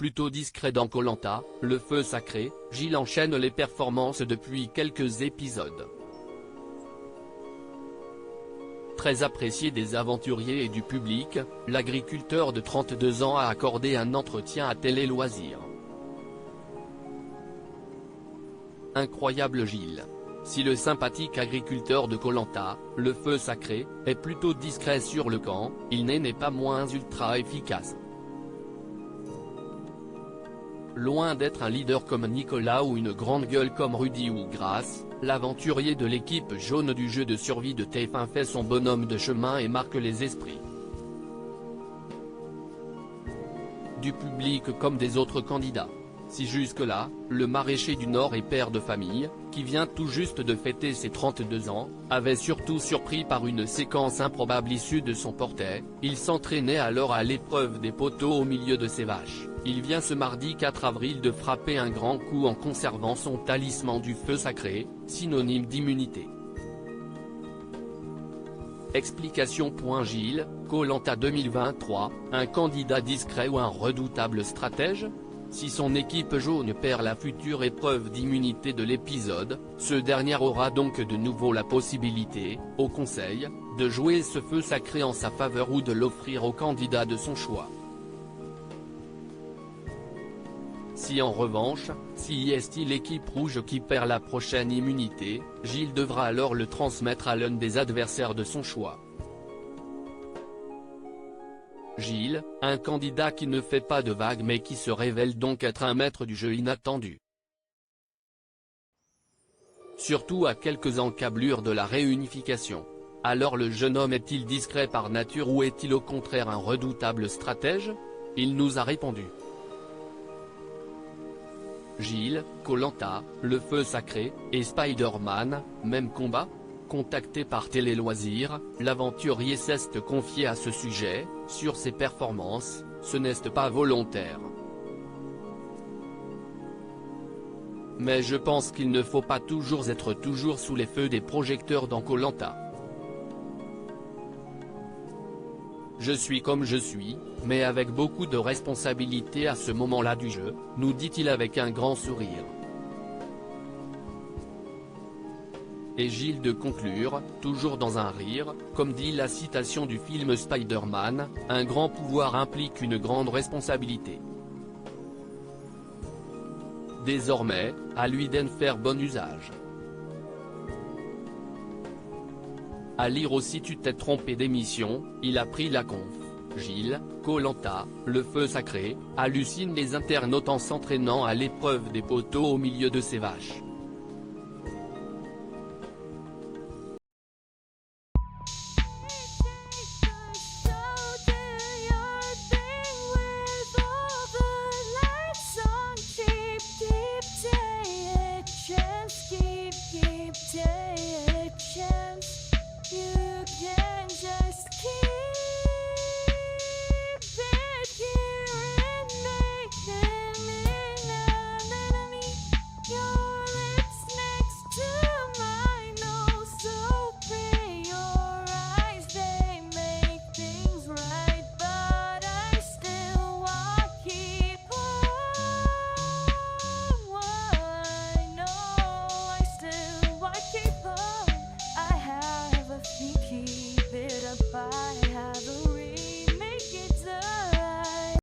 plutôt discret dans Koh Lanta, le feu sacré, Gilles enchaîne les performances depuis quelques épisodes. Très apprécié des aventuriers et du public, l'agriculteur de 32 ans a accordé un entretien à Télé Loisirs. Incroyable Gilles. Si le sympathique agriculteur de Koh Lanta, le feu sacré, est plutôt discret sur le camp, il n'est pas moins ultra efficace. Loin d'être un leader comme Nicolas ou une grande gueule comme Rudy ou Grace, l'aventurier de l'équipe jaune du jeu de survie de TF1 fait son bonhomme de chemin et marque les esprits. Du public comme des autres candidats. Si jusque-là, le maraîcher du Nord et père de famille, qui vient tout juste de fêter ses 32 ans, avait surtout surpris par une séquence improbable issue de son portrait, il s'entraînait alors à l'épreuve des poteaux au milieu de ses vaches. Il vient ce mardi 4 avril de frapper un grand coup en conservant son talisman du feu sacré, synonyme d'immunité. Explication. Gilles, Koh Lanta 2023, un candidat discret ou un redoutable stratège? Si son équipe jaune perd la future épreuve d'immunité de l'épisode, ce dernier aura donc de nouveau la possibilité, au conseil, de jouer ce feu sacré en sa faveur ou de l'offrir au candidat de son choix. Si en revanche, si est l'équipe rouge qui perd la prochaine immunité, Gilles devra alors le transmettre à l'un des adversaires de son choix. Gilles, un candidat qui ne fait pas de vagues mais qui se révèle donc être un maître du jeu inattendu. Surtout à quelques encablures de la réunification. Alors le jeune homme est-il discret par nature ou est-il au contraire un redoutable stratège? Il nous a répondu. Gilles, Koh Lanta, le feu sacré, et Spider-Man, même combat? Contacté par Télé Loisirs, l'aventurier s'est confié à ce sujet, sur ses performances, ce n'est pas volontaire. Mais je pense qu'il ne faut pas toujours être sous les feux des projecteurs dans Koh Lanta. Je suis comme je suis, mais avec beaucoup de responsabilité à ce moment-là du jeu, nous dit-il avec un grand sourire. Et Gilles de conclure, toujours dans un rire, comme dit la citation du film Spider-Man, un grand pouvoir implique une grande responsabilité. Désormais, à lui d'en faire bon usage. À lire aussi. Tu t'es trompé d'émission, il a pris la conf. Gilles, Koh Lanta, le feu sacré, hallucine les internautes en s'entraînant à l'épreuve des poteaux au milieu de ses vaches.